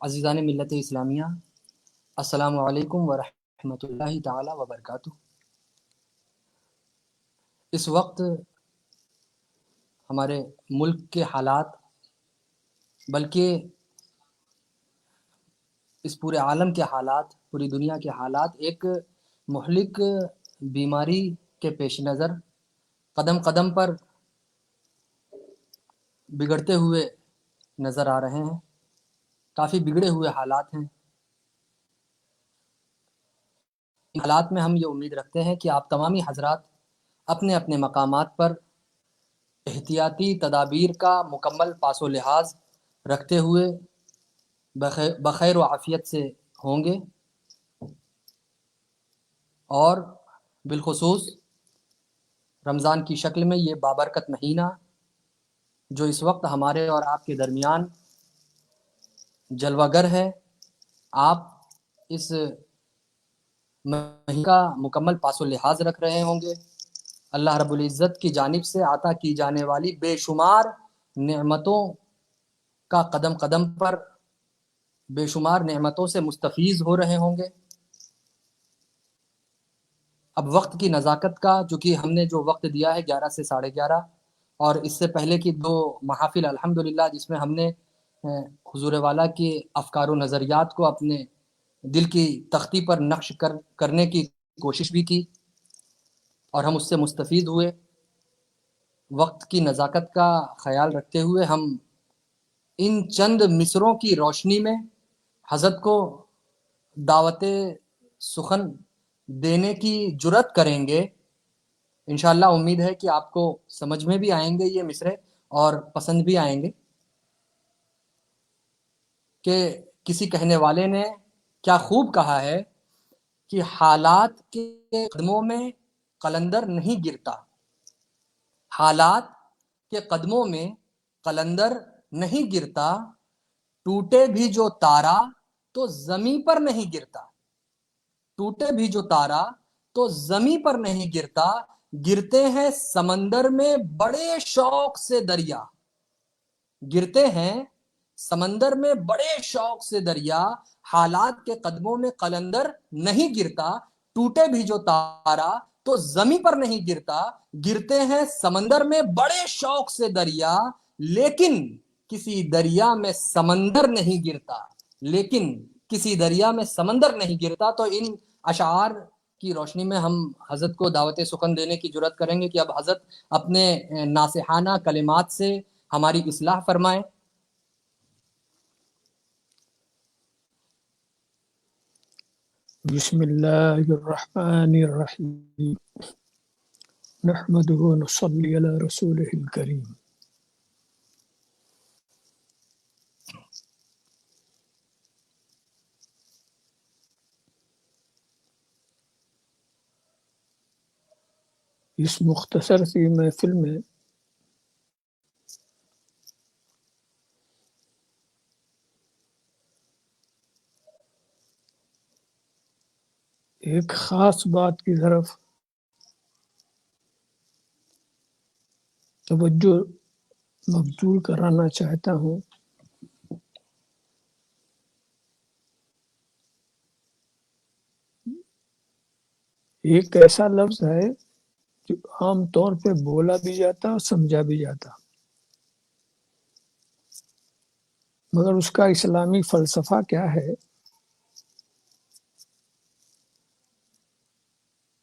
عزیزان ملت اسلامیہ، السلام علیکم ورحمۃ اللہ تعالی وبرکاتہ۔ اس وقت ہمارے ملک کے حالات، بلکہ اس پورے عالم کے حالات، پوری دنیا کے حالات ایک مہلک بیماری کے پیش نظر قدم قدم پر بگڑتے ہوئے نظر آ رہے ہیں۔ کافی بگڑے ہوئے حالات ہیں۔ ان حالات میں ہم یہ امید رکھتے ہیں کہ آپ تمامی حضرات اپنے اپنے مقامات پر احتیاطی تدابیر کا مکمل پاس و لحاظ رکھتے ہوئے بخیر و عافیت سے ہوں گے، اور بالخصوص رمضان کی شکل میں یہ بابرکت مہینہ جو اس وقت ہمارے اور آپ کے درمیان جلوہ گر ہے، آپ اس مہینہ کا مکمل پاس و لحاظ رکھ رہے ہوں گے۔ اللہ رب العزت کی جانب سے عطا کی جانے والی بے شمار نعمتوں کا قدم قدم پر بے شمار نعمتوں سے مستفیض ہو رہے ہوں گے۔ اب وقت کی نزاکت کا، چونکہ ہم نے جو وقت دیا ہے 11 سے 11:30، اور اس سے پہلے کی 2 محافل الحمدللہ جس میں ہم نے حضور والا کے افکار و نظریات کو اپنے دل کی تختی پر نقش کرنے کی کوشش بھی کی اور ہم اس سے مستفید ہوئے۔ وقت کی نزاکت کا خیال رکھتے ہوئے ہم ان چند مصروں کی روشنی میں حضرت کو دعوت سخن دینے کی جرات کریں گے۔ انشاءاللہ امید ہے کہ آپ کو سمجھ میں بھی آئیں گے یہ مصرے اور پسند بھی آئیں گے۔ کہ کسی کہنے والے نے کیا خوب کہا ہے کہ حالات کے قدموں میں قلندر نہیں گرتا، حالات کے قدموں میں قلندر نہیں گرتا، ٹوٹے بھی جو تارا تو زمیں پر نہیں گرتا، ٹوٹے بھی جو تارا تو زمیں پر نہیں گرتا، گرتے ہیں سمندر میں بڑے شوق سے دریا، گرتے ہیں سمندر میں بڑے شوق سے دریا، حالات کے قدموں میں قلندر نہیں گرتا، ٹوٹے بھی جو تارا تو زمیں پر نہیں گرتا، گرتے ہیں سمندر میں بڑے شوق سے دریا، لیکن کسی دریا میں سمندر نہیں گرتا، لیکن کسی دریا میں سمندر نہیں گرتا۔ تو ان اشعار کی روشنی میں ہم حضرت کو دعوت سخن دینے کی جرات کریں گے کہ اب حضرت اپنے ناصحانہ کلمات سے ہماری اصلاح فرمائیں۔ بسم اللہ الرحمن الرحیم، نحمده ونصلی علی رسولہ الکریم۔ اس مختصر سی محفل میں ایک خاص بات کی طرف توجہ مبذول کرانا چاہتا ہوں۔ ایک ایسا لفظ ہے جو عام طور پہ بولا بھی جاتا اور سمجھا بھی جاتا، مگر اس کا اسلامی فلسفہ کیا ہے،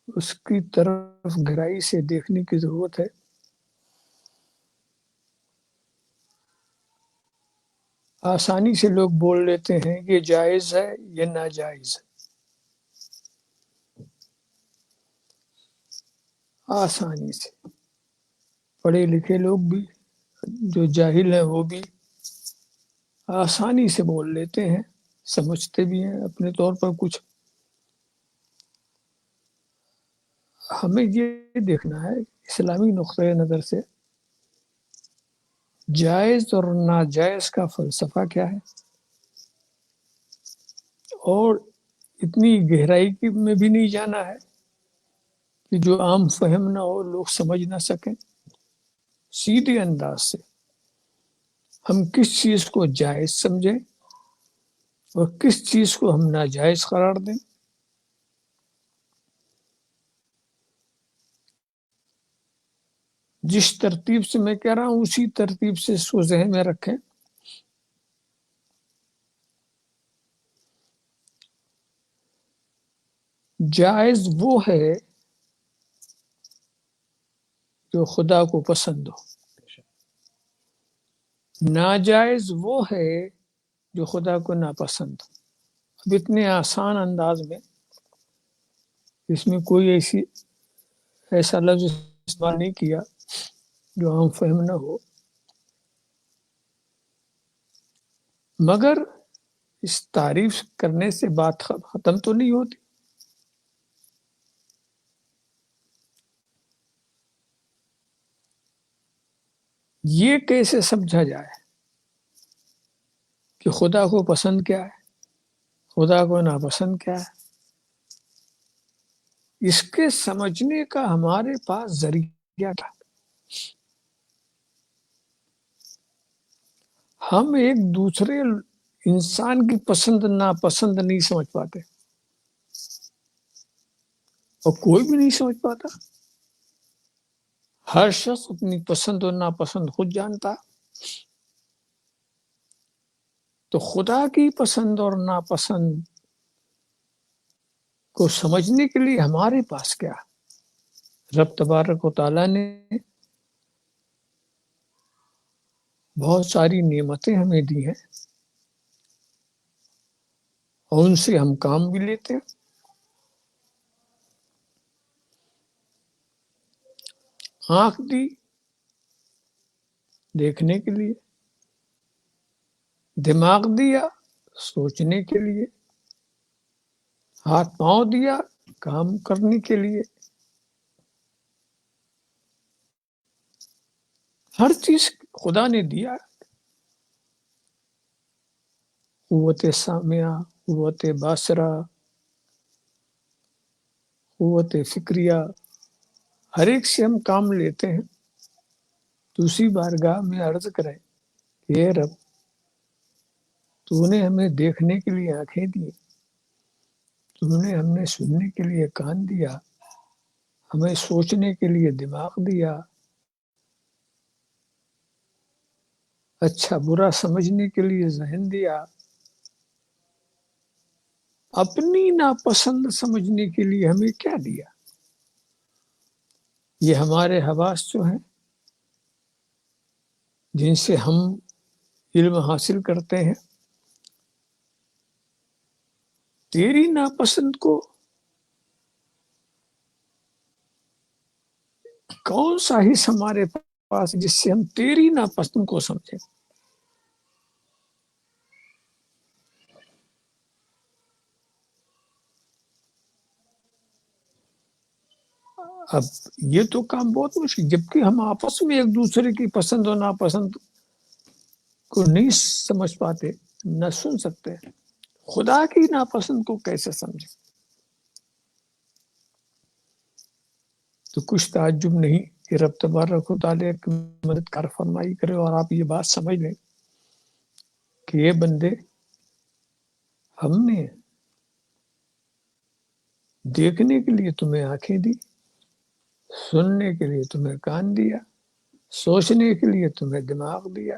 اس کی طرف گہرائی سے دیکھنے کی ضرورت ہے۔ آسانی سے لوگ بول لیتے ہیں یہ جائز ہے یہ ناجائز ہے، آسانی سے پڑھے لکھے لوگ بھی، جو جاہل ہیں وہ بھی آسانی سے بول لیتے ہیں، سمجھتے بھی ہیں اپنے طور پر کچھ۔ ہمیں یہ دیکھنا ہے اسلامی نقطۂ نظر سے جائز اور ناجائز کا فلسفہ کیا ہے، اور اتنی گہرائی میں بھی نہیں جانا ہے کہ جو عام فہم نہ ہو، لوگ سمجھ نہ سکیں۔ سیدھے انداز سے ہم کس چیز کو جائز سمجھیں اور کس چیز کو ہم ناجائز قرار دیں. جس ترتیب سے میں کہہ رہا ہوں اسی ترتیب سے اس کو ذہن میں رکھیں. جائز وہ ہے جو خدا کو پسند ہو، ناجائز وہ ہے جو خدا کو ناپسند ہو. اب اتنے آسان انداز میں اس میں کوئی ایسا لفظ استعمال نہیں کیا جو عام فہم نہ ہو، مگر اس تعریف کرنے سے بات ختم تو نہیں ہوتی. یہ کیسے سمجھا جائے کہ خدا کو پسند کیا ہے، خدا کو ناپسند کیا ہے؟ اس کے سمجھنے کا ہمارے پاس ذریعہ تھا. ہم ایک دوسرے انسان کی پسند ناپسند نہیں سمجھ پاتے، اور کوئی بھی نہیں سمجھ پاتا. ہر شخص اپنی پسند اور ناپسند خود جانتا. تو خدا کی پسند اور ناپسند کو سمجھنے کے لیے ہمارے پاس کیا؟ رب تبارک و تعالیٰ نے بہت ساری نعمتیں ہمیں دی ہیں، اور ان سے ہم کام بھی لیتے ہیں. آنکھ دی دیکھنے کے لیے، دماغ دیا سوچنے کے لیے، ہاتھ پاؤں دیا کام کرنے کے لیے. ہر چیز خدا نے دیا. قوت سامعہ، قوت باصرہ، قوت فکریہ، ہر ایک سے ہم کام لیتے ہیں. تو اسی بارگاہ میں عرض کریں کہ اے رب، تو نے ہمیں دیکھنے کے لیے آنکھیں دی، تو نے ہمیں سننے کے لیے کان دیا، ہمیں سوچنے کے لیے دماغ دیا، اچھا برا سمجھنے کے لیے ذہن دیا، اپنی ناپسند سمجھنے کے لیے ہمیں کیا دیا؟ یہ ہمارے حواس جو ہیں جن سے ہم علم حاصل کرتے ہیں. تیری ناپسند کو کون سا حص ہمارے پاس جس سے ہم تیری ناپسند کو سمجھیں؟ اب یہ تو کام بہت مشکل، جبکہ ہم آپس میں ایک دوسرے کی پسند اور ناپسند کو نہیں سمجھ پاتے، نہ سن سکتے، خدا کی ناپسند کو کیسے سمجھیں؟ تو کچھ تعجب نہیں کہ رب تبارک و تعالیٰ کی مدد کار فرمائی کرے اور آپ یہ بات سمجھ لیں کہ یہ بندے، ہم نے دیکھنے کے لیے تمہیں آنکھیں دی، سننے کے لیے تمہیں کان دیا، سوچنے کے لیے تمہیں دماغ دیا.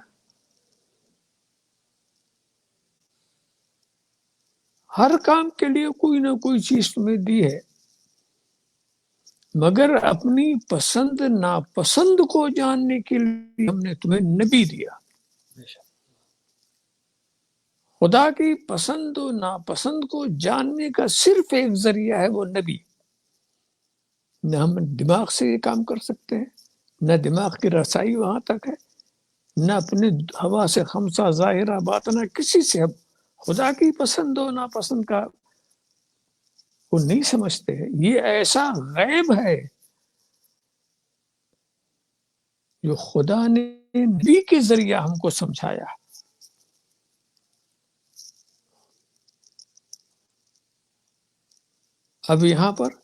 ہر کام کے لیے کوئی نہ کوئی چیز تمہیں دی ہے، مگر اپنی پسند ناپسند کو جاننے کے لیے ہم نے تمہیں نبی دیا. خدا کی پسند و ناپسند کو جاننے کا صرف ایک ذریعہ ہے، وہ نبی. نہ ہم دماغ سے یہ کام کر سکتے ہیں، نہ دماغ کی رسائی وہاں تک ہے، نہ اپنے ہوا سے خمسہ ظاہرہ باطنہ کسی سے ہم خدا کی پسند و ناپسند کا وہ نہیں سمجھتے ہیں. یہ ایسا غیب ہے جو خدا نے نبی کے ذریعہ ہم کو سمجھایا. اب یہاں پر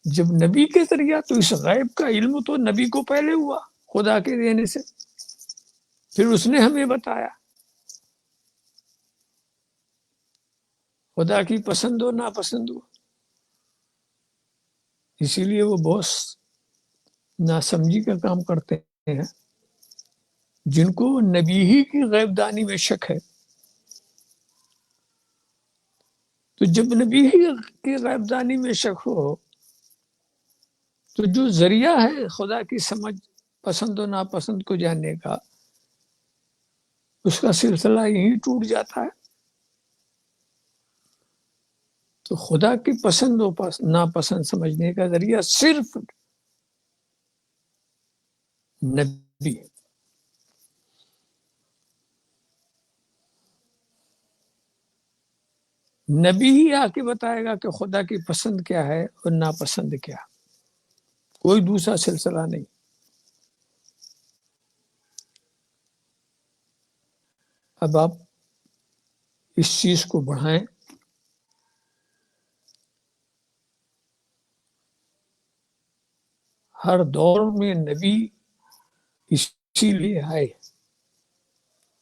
جب نبی کے ذریعہ، تو اس غیب کا علم تو نبی کو پہلے ہوا خدا کے دینے سے، پھر اس نے ہمیں بتایا. خدا کی پسند ہو ناپسند ہو. اسی لیے وہ بہت ناسمجھی کا کام کرتے ہیں جن کو نبی ہی کی غیب دانی میں شک ہے. تو جب نبی ہی کی غیب دانی میں شک ہو تو جو ذریعہ ہے خدا کی سمجھ پسند و ناپسند کو جاننے کا، اس کا سلسلہ یہیں ٹوٹ جاتا ہے. تو خدا کی پسند و ناپسند سمجھنے کا ذریعہ صرف نبی. نبی ہی آ کے بتائے گا کہ خدا کی پسند کیا ہے اور ناپسند کیا، کوئی دوسرا سلسلہ نہیں. اب آپ اس چیز کو بڑھائیں. ہر دور میں نبی اسی لیے آئے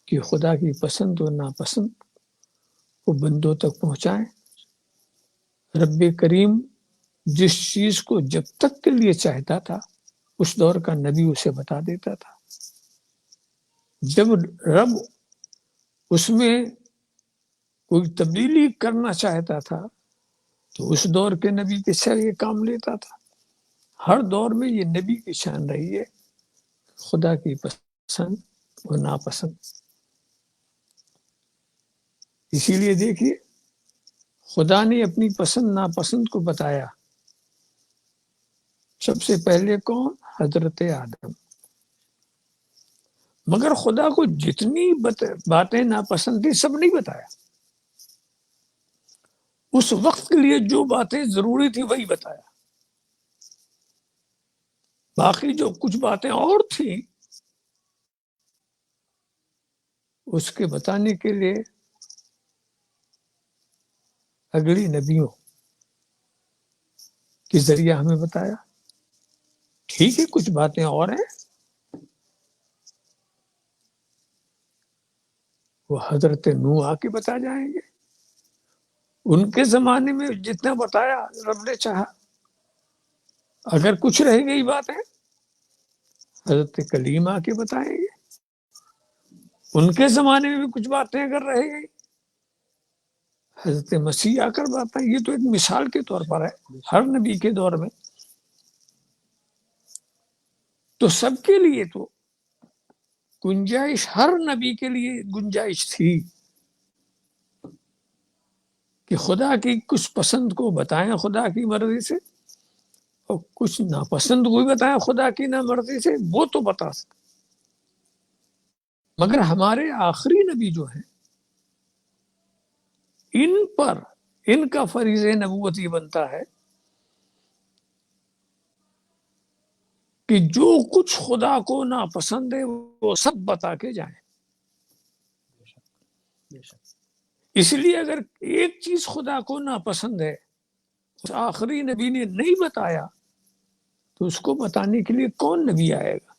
کہ خدا کی پسند و ناپسند کو بندوں تک پہنچائیں. رب کریم جس چیز کو جب تک کے لیے چاہتا تھا اس دور کا نبی اسے بتا دیتا تھا. جب رب اس میں کوئی تبدیلی کرنا چاہتا تھا تو اس دور کے نبی کے سر یہ کام لیتا تھا. ہر دور میں یہ نبی کی شان رہی ہے، خدا کی پسند و ناپسند. اسی لیے دیکھیے خدا نے اپنی پسند ناپسند کو بتایا. سب سے پہلے کون؟ حضرت آدم. مگر خدا کو جتنی باتیں ناپسند تھی سب نہیں بتایا. اس وقت کے لیے جو باتیں ضروری تھی وہی بتایا. باقی جو کچھ باتیں اور تھیں اس کے بتانے کے لیے اگلی نبیوں کے ذریعہ ہمیں بتایا. ٹھیک ہے کچھ باتیں اور ہیں وہ حضرت نوح آ کے بتا جائیں گے. ان کے زمانے میں جتنا بتایا رب نے چاہا. اگر کچھ رہ گئی باتیں حضرت کلیم آ کے بتائیں گے. ان کے زمانے میں بھی کچھ باتیں اگر رہ گئی حضرت مسیح آ کر بتائیں. یہ تو ایک مثال کے طور پر ہے ہر نبی کے دور میں. تو سب کے لیے تو گنجائش، ہر نبی کے لیے گنجائش تھی کہ خدا کی کچھ پسند کو بتائیں خدا کی مرضی سے، اور کچھ ناپسند کو بھی بتائیں خدا کی نامرضی سے، وہ تو بتا سکتے. مگر ہمارے آخری نبی جو ہیں ان پر ان کا فریض نبوت یہ بنتا ہے کہ جو کچھ خدا کو ناپسند ہے وہ سب بتا کے جائیں. اس لیے اگر ایک چیز خدا کو ناپسند ہے اس آخری نبی نے نہیں بتایا تو اس کو بتانے کے لیے کون نبی آئے گا؟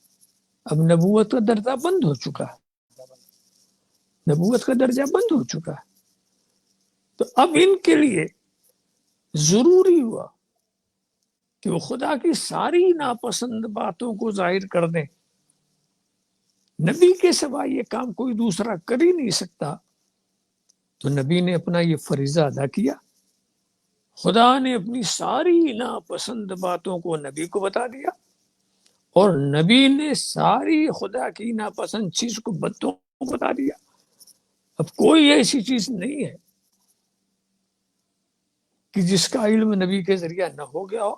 اب نبوت کا درجہ بند ہو چکا ہے. نبوت کا درجہ بند ہو چکا ہے. تو اب ان کے لیے ضروری ہوا کہ وہ خدا کی ساری ناپسند باتوں کو ظاہر کر دیں. نبی کے سوا یہ کام کوئی دوسرا کر ہی نہیں سکتا. تو نبی نے اپنا یہ فریضہ ادا کیا. خدا نے اپنی ساری ناپسند باتوں کو نبی کو بتا دیا اور نبی نے ساری خدا کی ناپسند چیز کو بندوں کو بتا دیا. اب کوئی ایسی چیز نہیں ہے کہ جس کا علم نبی کے ذریعہ نہ ہو گیا ہو.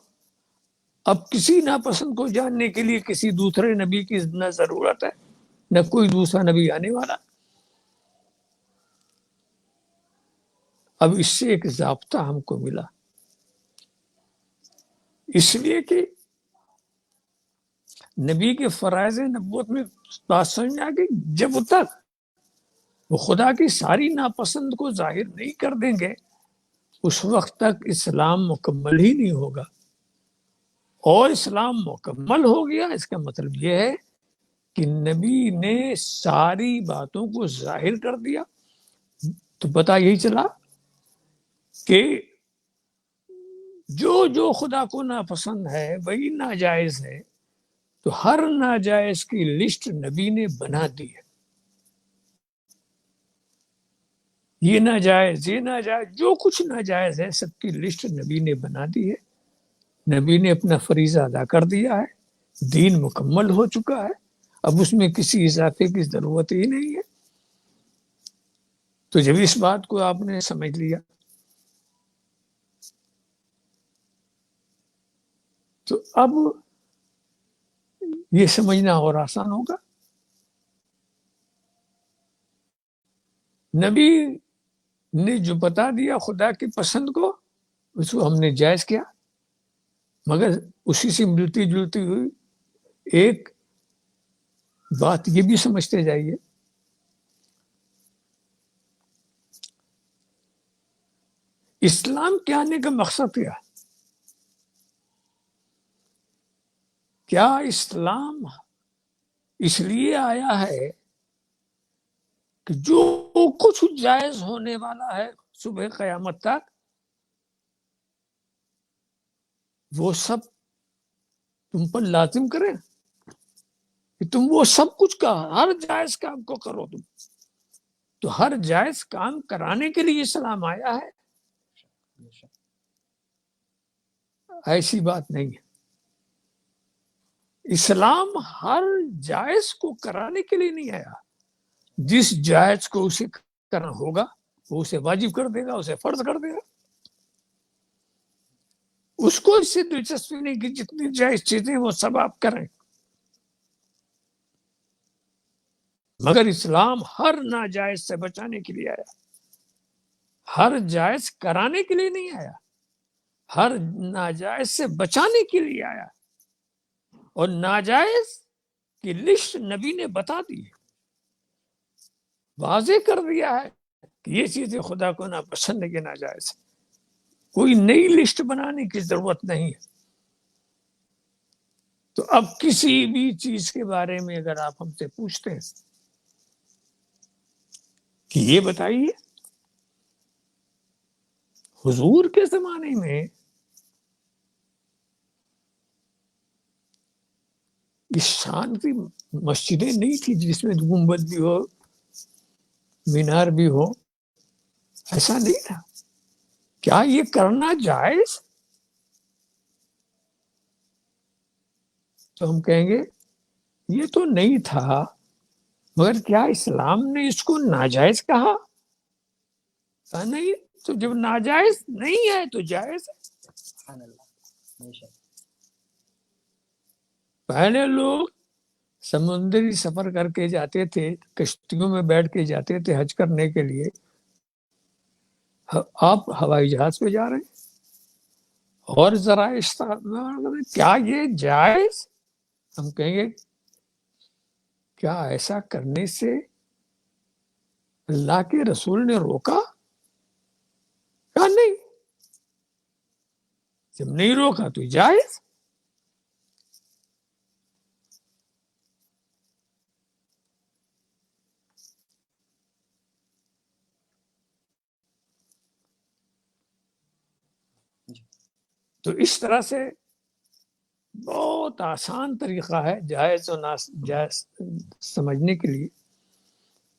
اب کسی ناپسند کو جاننے کے لیے کسی دوسرے نبی کی نہ ضرورت ہے نہ کوئی دوسرا نبی آنے والا. اب اس سے ایک ضابطہ ہم کو ملا، اس لیے کہ نبی کے فرائض نبوت میں بات سمجھ آ گئی. جب تک وہ خدا کی ساری ناپسند کو ظاہر نہیں کر دیں گے اس وقت تک اسلام مکمل ہی نہیں ہوگا. اور اسلام مکمل ہو گیا اس کا مطلب یہ ہے کہ نبی نے ساری باتوں کو ظاہر کر دیا. تو پتہ یہی چلا کہ جو خدا کو ناپسند ہے وہی ناجائز ہے، تو ہر ناجائز کی لسٹ نبی نے بنا دی ہے. یہ ناجائز، یہ ناجائز، جو کچھ ناجائز ہے سب کی لسٹ نبی نے بنا دی ہے. نبی نے اپنا فریضہ ادا کر دیا ہے، دین مکمل ہو چکا ہے، اب اس میں کسی اضافے کی ضرورت ہی نہیں ہے. تو جب اس بات کو آپ نے سمجھ لیا تو اب یہ سمجھنا اور آسان ہوگا. نبی نے جو بتا دیا خدا کی پسند کو، اس کو ہم نے جائز کیا، مگر اسی سے ملتی جلتی ہوئی ایک بات یہ بھی سمجھتے جائیے اسلام کے آنے کا مقصد کیا اسلام اس لیے آیا ہے کہ جو کچھ جائز ہونے والا ہے صبح قیامت تک وہ سب تم پر لازم کریں کہ تم وہ سب کچھ کا ہر جائز کام کو کرو. تم تو ہر جائز کام کرانے کے لیے اسلام آیا ہے، ایسی بات نہیں ہے. اسلام ہر جائز کو کرانے کے لیے نہیں آیا. جس جائز کو اسے کرنا ہوگا وہ اسے واجب کر دے گا، اسے فرض کر دے گا. اس کو اس سے دلچسپی نہیں کہ جتنی جائز چیزیں وہ سب آپ کریں. مگر اسلام ہر ناجائز سے بچانے کے لیے آیا، ہر جائز کرانے کے لیے نہیں آیا، ہر ناجائز سے بچانے کے لیے آیا. اور ناجائز کی لسٹ نبی نے بتا دی ہے، واضح کر دیا ہے کہ یہ چیزیں خدا کو ناپسند ہے کہ ناجائز. کوئی نئی لسٹ بنانے کی ضرورت نہیں ہے. تو اب کسی بھی چیز کے بارے میں اگر آپ ہم سے پوچھتے ہیں کہ یہ بتائیے حضور کے زمانے میں اس شان کی مسجدیں نہیں تھی جس میں گنبد بھی ہو، مینار بھی ہو، ایسا نہیں تھا. کیا یہ کرنا جائز؟ تو ہم کہیں گے یہ تو نہیں تھا، مگر کیا اسلام نے اس کو ناجائز کہا؟ نہیں. تو جب ناجائز نہیں ہے تو جائز ہے. سبحان اللہ. پہلے لوگ سمندری سفر کر کے جاتے تھے، کشتیوں میں بیٹھ کے جاتے تھے حج کرنے کے لیے. آپ ہوائی جہاز پہ جا رہے ہیں اور ذرائع استعمال، کیا یہ جائز؟ ہم کہیں گے کیا ایسا کرنے سے اللہ کے رسول نے روکا؟ کہا نہیں. جب نہیں روکا تو جائز. تو اس طرح سے بہت آسان طریقہ ہے جائز و ناجائز سمجھنے کے لیے.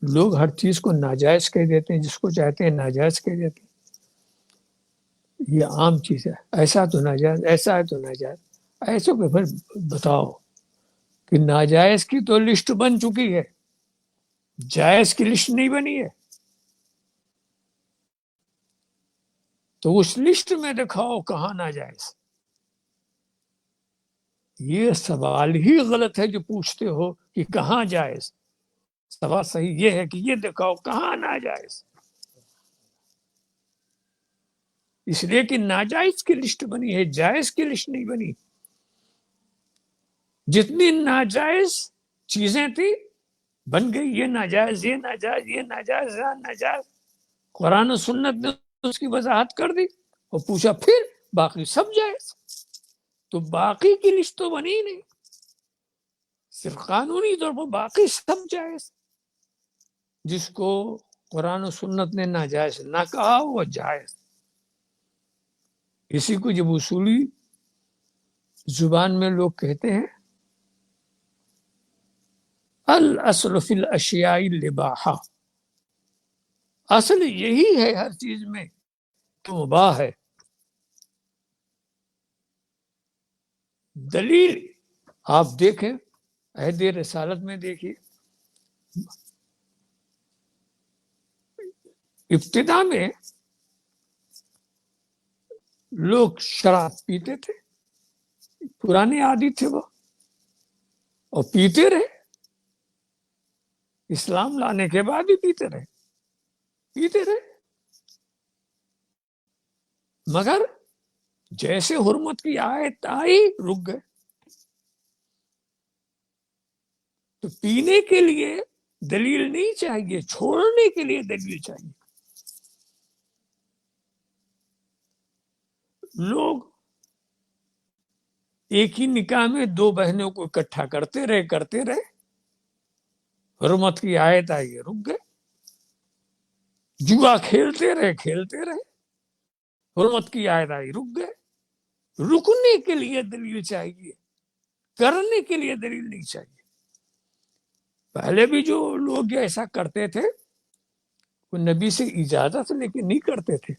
لوگ ہر چیز کو ناجائز کہہ دیتے ہیں، جس کو چاہتے ہیں ناجائز کہہ دیتے ہیں. یہ عام چیز ہے، ایسا تو ناجائز، ایسا ہے تو ناجائز. ایسے کو پھر بتاؤ کہ ناجائز کی تو لسٹ بن چکی ہے، جائز کی لسٹ نہیں بنی ہے. تو اس لسٹ میں دکھاؤ کہاں ناجائز. یہ سوال ہی غلط ہے جو پوچھتے ہو کہ کہاں جائز. سوال صحیح یہ ہے کہ یہ دکھاؤ کہاں ناجائز. اس لیے کہ ناجائز کی لسٹ بنی ہے، جائز کی لسٹ نہیں بنی. جتنی ناجائز چیزیں تھی بن گئی، یہ ناجائز، یہ ناجائز، یہ ناجائز، یہ ناجائز. قرآن و سنت نے اس کی وضاحت کر دی اور پوچھا پھر باقی سب جائز. تو باقی کی لسٹ تو بنی ہی نہیں، صرف قانونی طور پر باقی سب جائز. جس کو قرآن و سنت نے ناجائز نہ کہا وہ جائز. اسی کو جب اصولی زبان میں لوگ کہتے ہیں الاصل فی الاشیاء الاباحہ، اصل یہی ہے ہر چیز میں کہ مباح ہے. دلیل آپ دیکھیں عہد رسالت میں دیکھیے، ابتدا میں لوگ شراب پیتے تھے، پرانے عادی تھے وہ، اور پیتے رہے. اسلام لانے کے بعد بھی پیتے رہے، مگر جیسے حرمت کی آیت آئی رک گئے. تو پینے کے لیے دلیل نہیں چاہیے، چھوڑنے کے لیے دلیل چاہیے. لوگ ایک ہی نکاح میں دو بہنوں کو اکٹھا کرتے رہے، حرمت کی آیت آئی رک گئے. جوا کھیلتے رہے، حرمت کی آیت آئی رک گئے. رکنے کے لیے دلیل چاہیے، کرنے کے لیے دلیل نہیں چاہیے. پہلے بھی جو لوگ ایسا کرتے تھے وہ نبی سے اجازت لے کے نہیں کرتے تھے،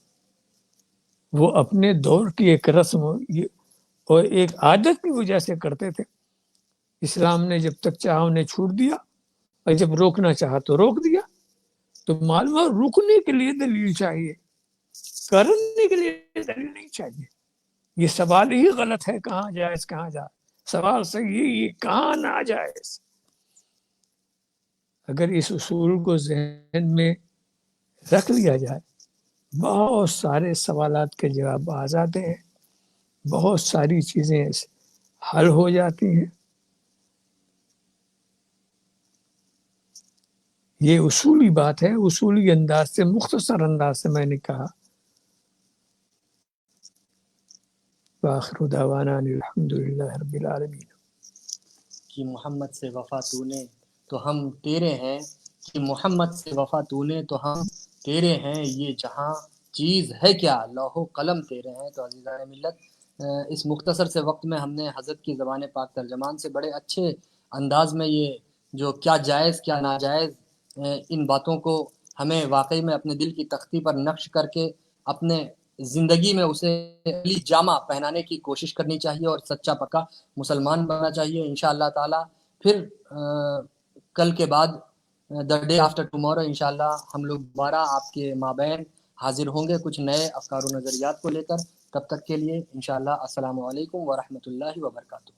وہ اپنے دور کی ایک رسم اور ایک عادت کی وجہ سے کرتے تھے. اسلام نے جب تک چاہا انہیں چھوٹ دیا، اور جب روکنا چاہا تو روک دیا. تو معلوم ہے رکنے کے لیے دلیل چاہیے، کرنے کے لیے دلیل نہیں چاہیے. یہ سوال ہی غلط ہے، کہاں جائز کہاں جائز. سوال صحیح ہے، یہ کہاں ناجائز. اگر اس اصول کو ذہن میں رکھ لیا جائے، بہت سارے سوالات کے جواب آ جاتے ہیں، بہت ساری چیزیں حل ہو جاتی ہیں. یہ اصولی بات ہے، اصولی انداز سے، مختصر انداز سے میں نے کہا. وآخر دعوانا الحمدللہ رب العالمین. کہ محمد سے وفا تو نے تو ہم تیرے ہیں، کہ محمد سے وفا تو نے تو ہم تیرے ہیں، یہ جہاں چیز ہے کیا لوح و قلم تیرے ہیں. تو عزیزان ملت، اس مختصر سے وقت میں ہم نے حضرت کی زبان پاک ترجمان سے بڑے اچھے انداز میں یہ جو کیا جائز کیا ناجائز، ان باتوں کو ہمیں واقعی میں اپنے دل کی تختی پر نقش کر کے اپنے زندگی میں اسے علی جامہ پہنانے کی کوشش کرنی چاہیے، اور سچا پکا مسلمان بننا چاہیے. انشاءاللہ تعالی پھر کل کے بعد دا ڈے آفٹر ٹمورو انشاءاللہ ہم لوگ دوبارہ آپ کے مابین حاضر ہوں گے کچھ نئے افکار و نظریات کو لے کر. تب تک کے لیے انشاءاللہ السلام علیکم ورحمۃ اللہ وبرکاتہ.